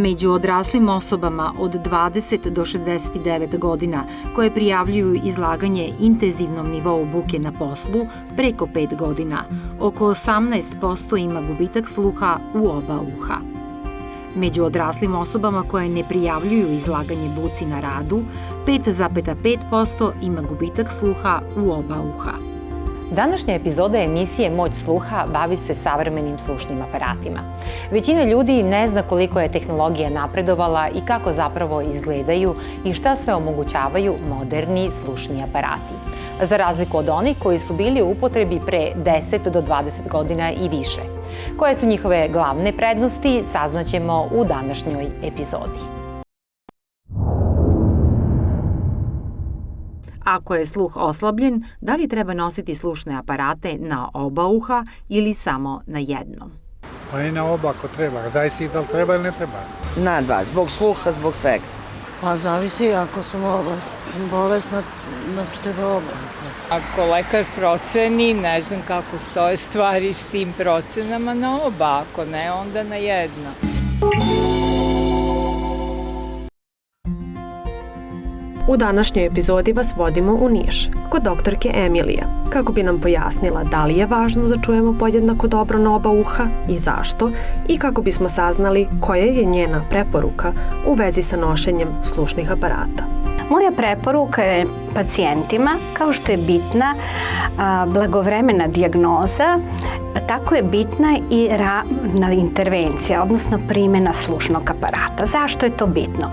Među odraslim osobama od 20 do 69 godina koje prijavljuju izlaganje intenzivnom nivou buke na poslu preko 5 godina, oko 18% ima gubitak sluha u oba uha. Među odraslim osobama koje ne prijavljuju izlaganje buci na radu, 5,5% ima gubitak sluha u oba uha. Današnja epizoda emisije Moć sluha bavi se savremenim slušnim aparatima. Većina ljudi ne zna koliko je tehnologija napredovala i kako zapravo izgledaju i šta sve omogućavaju moderni slušni aparati. Za razliku od onih koji su bili u upotrebi pre 10 do 20 godina i više. Koje su njihove glavne prednosti, saznaćemo u današnjoj epizodi. Ako je sluh oslabljen, da li treba nositi slušne aparate na oba uha ili samo na jednom? Pa i na oba ako treba, zavisi da li treba ili ne treba. Na dva, zbog sluha, zbog svega. Pa zavisi ako su bolesna, znači treba oba. Ako lekar proceni, ne znam kako stoje stvari s tim procenama, na oba, ako ne, onda na jedno. U današnjoj epizodi vas vodimo u Niš, kod doktorke Emilije, kako bi nam pojasnila da li je važno da čujemo podjednako dobro na oba uha i zašto, i kako bismo saznali koja je njena preporuka u vezi sa nošenjem slušnih aparata. Moja preporuka je pacijentima, kao što je bitna blagovremena dijagnoza, tako je bitna i rana intervencija, odnosno primjena slušnog aparata. Zašto je to bitno?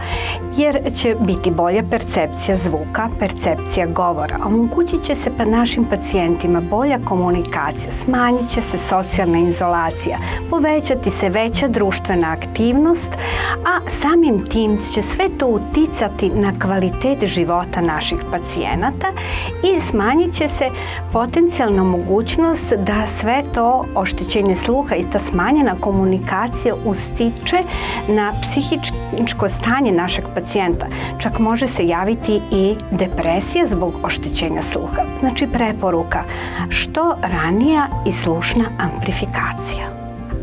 Jer će biti bolja percepcija zvuka, percepcija govora. Omogućit će se našim pacijentima bolja komunikacija, smanjit će se socijalna izolacija, povećati se veća društvena aktivnost, a samim tim će sve to uticati na kvalitet života naših pacijenata i smanjit će se potencijalna mogućnost da sve to oštećenje sluha i ta smanjena komunikacija utiče na psihičko stanje našeg pacijenta. Čak može se javiti i depresija zbog oštećenja sluha. Znači preporuka što ranija i slušna amplifikacija.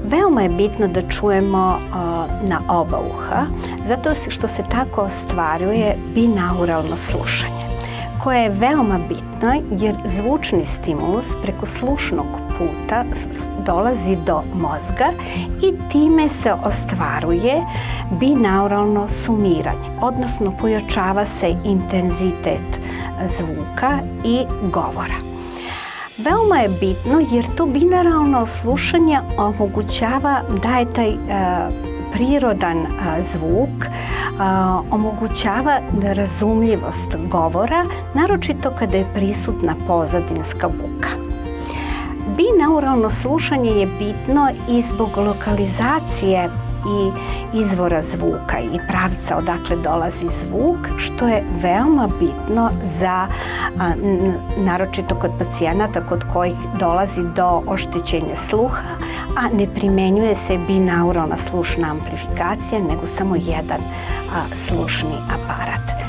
Veoma je bitno da čujemo na oba uha, zato što se tako ostvaruje binauralno slušanje, koje je veoma bitno jer zvučni stimulus preko slušnog puta dolazi do mozga i time se ostvaruje binauralno sumiranje, odnosno pojačava se intenzitet zvuka i govora. Veoma je bitno jer to binauralno slušanje omogućava, daje taj prirodan zvuk, omogućava razumljivost govora, naročito kada je prisutna pozadinska buka. Binauralno slušanje je bitno i zbog lokalizacije i izvora zvuka i pravca odakle dolazi zvuk, što je veoma bitno za, naročito kod pacijenata kod kojih dolazi do oštećenja sluha, a ne primenjuje se binauralna slušna amplifikacija, nego samo jedan slušni aparat.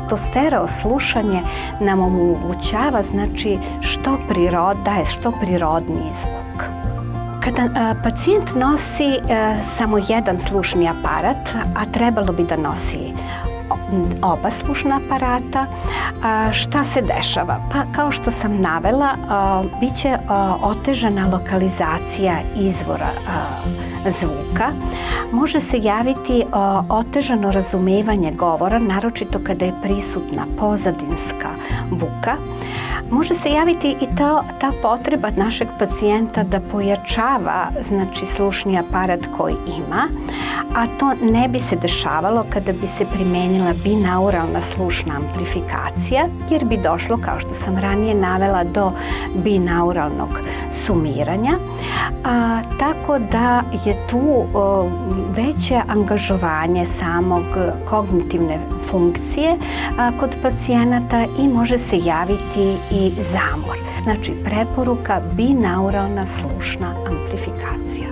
To stereo slušanje nam omogućava, znači, daje što prirodniji zvuk. Kada pacijent nosi samo jedan slušni aparat, a trebalo bi da nosi oba slušna aparata, šta se dešava? Pa kao što sam navela, bit će otežana lokalizacija izvora zvuka. Može se javiti otežano razumevanje govora, naročito kada je prisutna pozadinska buka. Može se javiti i ta potreba našeg pacijenta da pojačava, znači, slušni aparat koji ima, a to ne bi se dešavalo kada bi se primenila binauralna slušna amplifikacija, jer bi došlo, kao što sam ranije navela, do binauralnog sumiranja. Tako da je tu veće angažovanje samog kognitivne funkcije kod pacijenata i može se javiti i zamor. Znači, preporuka binauralna slušna amplifikacija.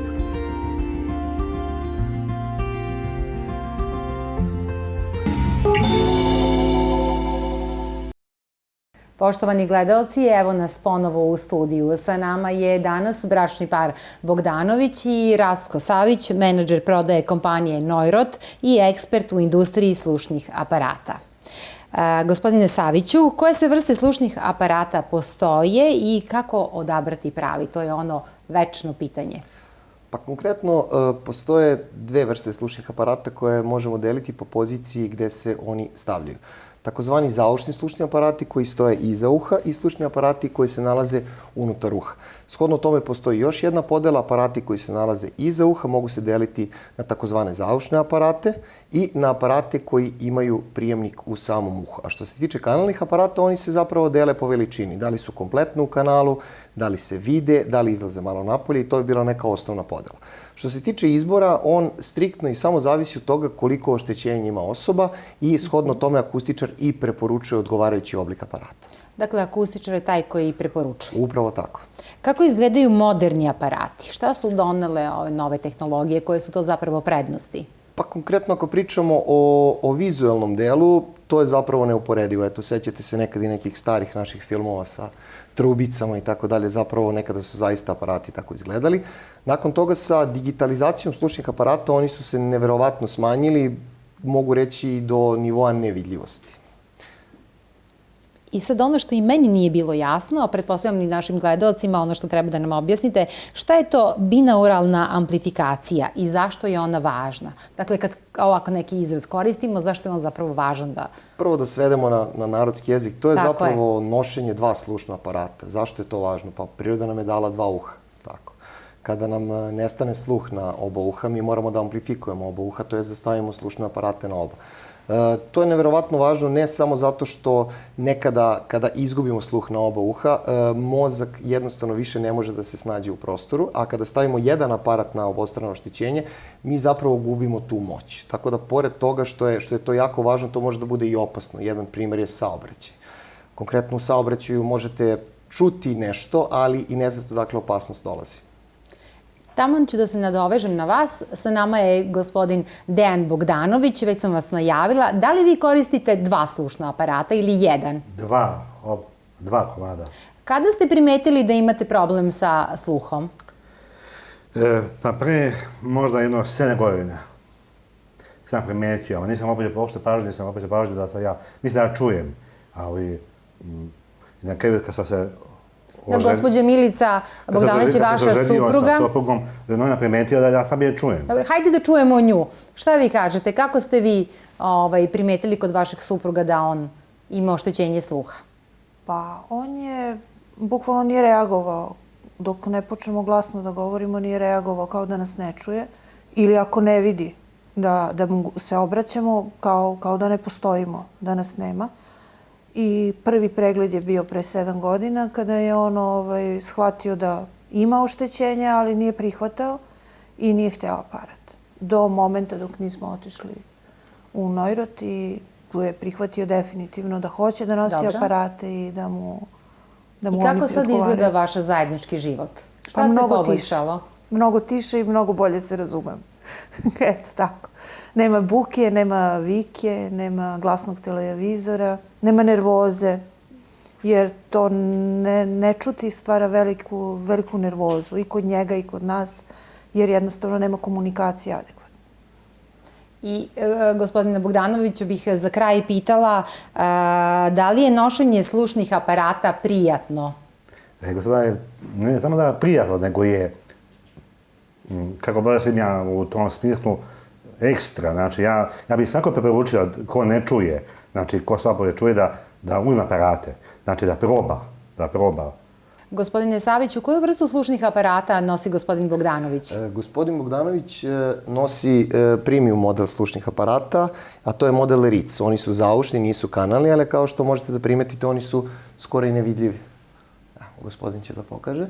Poštovani gledaoci, evo nas ponovo u studiju. Sa nama je danas bračni par Bogdanović i Rastko Savić, menadžer prodaje kompanije Neurot i ekspert u industriji slušnih aparata. Gospodine Saviću, koje sve vrste slušnih aparata postoje i kako odabrati pravi? To je ono večno pitanje. Pa konkretno postoje dve vrste slušnih aparata koje možemo deliti po poziciji gde se oni stavljaju. Takozvani zaušni slušni aparati koji stoje iza uha i slušni aparati koji se nalaze unutar uha. Shodno tome postoji još jedna podela, aparati koji se nalaze iza uha mogu se deliti na takozvane zaušne aparate i na aparate koji imaju prijemnik u samom uhu. A što se tiče kanalnih aparata, oni se zapravo dele po veličini. Da li su kompletno u kanalu, da li se vide, da li izlaze malo napolje i to je bila neka osnovna podela. Što se tiče izbora, on striktno i samo zavisi od toga koliko oštećenja ima osoba i shodno tome akustičar i preporučuje odgovarajući oblik aparata. Dakle, akustičar je taj koji preporučuje. Upravo tako. Kako izgledaju moderni aparati? Šta su donele ove nove tehnologije? Koje su to zapravo prednosti? Pa konkretno ako pričamo o vizualnom delu, to je zapravo neuporedivo. Eto, sećate se nekad i nekih starih naših filmova sa trubicama i tako dalje. Zapravo nekada su zaista aparati tako izgledali. Nakon toga sa digitalizacijom slušnih aparata oni su se neverovatno smanjili, mogu reći do nivoa nevidljivosti. I sad ono što i meni nije bilo jasno, a pretpostavljam i našim gledalcima, ono što treba da nam objasnite, šta je to binauralna amplifikacija i zašto je ona važna? Dakle, kad ovako neki izraz koristimo, zašto je on zapravo važan da... Prvo da svedemo na narodski jezik, to je zapravo nošenje dva slušna aparata. Zašto je to važno? Pa priroda nam je dala dva uha. Tako. Kada nam nestane sluh na oba uha, mi moramo da amplifikujemo oba uha, to je da stavimo slušne aparate na oba. To je neverovatno važno ne samo zato što nekada kada izgubimo sluh na oba uha, mozak jednostavno više ne može da se snađe u prostoru, a kada stavimo jedan aparat na obostrano oštećenje, mi zapravo gubimo tu moć. Tako da pored toga što je to jako važno, to može da bude i opasno. Jedan primer je saobraćaj. Konkretno u saobraćaju možete čuti nešto, ali i ne znate odakle opasnost dolazi. Taman ću da se nadovežem na vas. Sa nama je gospodin Dejan Bogdanović, već sam vas najavila. Da li vi koristite dva slušna aparata ili jedan? Dva komada. Kada ste primetili da imate problem sa sluhom? Pa pre možda jedno 7 godina sam primetio, ali nisam opet pažnju da sam ja, mislim da ja čujem, ali na kraju kad sam se gospođa Milica Bogdanović je vaša supruga. Sa suprugom, ona primetila da ja slabije čujem. Dobro, hajde da čujemo nju. Šta vi kažete? Kako ste vi primetili kod vašeg supruga da on ima oštećenje sluha? Pa on je, bukvalno nije reagovao. Dok ne počnemo glasno da govorimo, nije reagovao kao da nas ne čuje. Ili ako ne vidi da mu se obraćamo kao da ne postojimo, da nas nema. I prvi pregled je bio pre 7 godina kada je on shvatio da ima oštećenje, ali nije prihvatao i nije hteo aparat. Do momenta dok nismo otišli u Neurot i tu je prihvatio definitivno da hoće da nosi aparate i da mu oni I kako sad izgleda vaš zajednički život? Šta se poboljšalo? Mnogo tiše i mnogo bolje se razumem. Eto, tako. Nema buke, nema vike, nema glasnog televizora, nema nervoze, jer to ne čuti stvara veliku nervozu i kod njega i kod nas, jer jednostavno nema komunikacije adekvatno. I gospodine Bogdanoviću bih za kraj pitala da li je nošenje slušnih aparata prijatno? Nego sada je, ne samo da je prijatno, nego je, kako bih sam ja u tom smislu, ekstra. Znači, ja bih svako preporučio ko ne čuje, znači ko slabo čuje da uzme aparate, znači da proba. Gospodine Saviću, koju vrstu slušnih aparata nosi gospodin Bogdanović? Gospodin Bogdanović nosi premium model slušnih aparata, a to je model RIC. Oni su zaušni, nisu kanalni, ali kao što možete da primetite, oni su skoro i nevidljivi. Gospodin će da pokaže.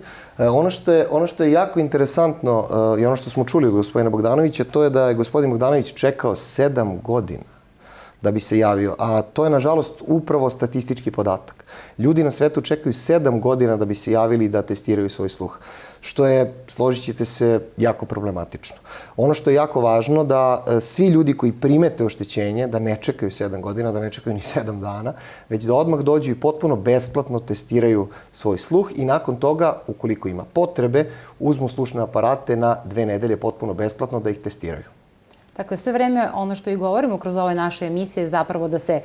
Ono što je jako interesantno i ono što smo čuli od gospodina Bogdanovića, to je da je gospodin Bogdanović čekao 7 godina da bi se javio, a to je nažalost upravo statistički podatak. Ljudi na svetu čekaju 7 godina da bi se javili da testiraju svoj sluh, što je, složit ćete se, jako problematično. Ono što je jako važno da svi ljudi koji primete oštećenje, da ne čekaju 7 godina, da ne čekaju ni 7 dana, već da odmah dođu i potpuno besplatno testiraju svoj sluh i nakon toga, ukoliko ima potrebe, uzmu slušne aparate na 2 nedelje potpuno besplatno da ih testiraju. Dakle, sve vreme ono što i govorimo kroz ove naše emisije je zapravo da se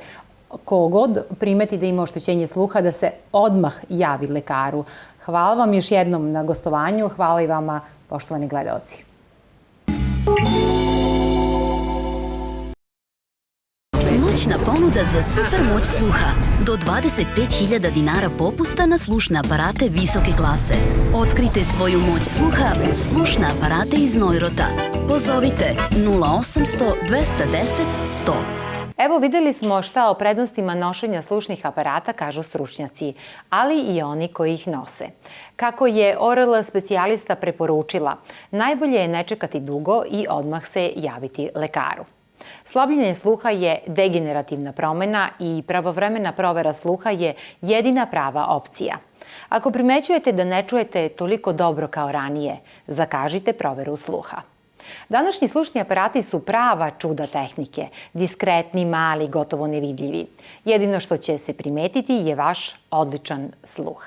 kogod primeti da ima oštećenje sluha, da se odmah javi lekaru. Hvala vam još jednom na gostovanju, hvala i vama, poštovani gledaoci. Moćna ponuda za super moć sluha. Do 25.000 dinara popusta na slušne aparate visoke klase. Otkrite svoju moć sluha uz slušne aparate iz Neurota. Pozovite 0800 210 100. Evo videli smo šta o prednostima nošenja slušnih aparata kažu stručnjaci, ali i oni koji ih nose. Kako je ORL specijalista preporučila, najbolje je ne čekati dugo i odmah se javiti lekaru. Slabljenje sluha je degenerativna promena i pravovremena provera sluha je jedina prava opcija. Ako primećujete da ne čujete toliko dobro kao ranije, zakažite proveru sluha. Današnji slušni aparati su prava čuda tehnike, diskretni, mali, gotovo nevidljivi. Jedino što će se primetiti je vaš odličan sluh.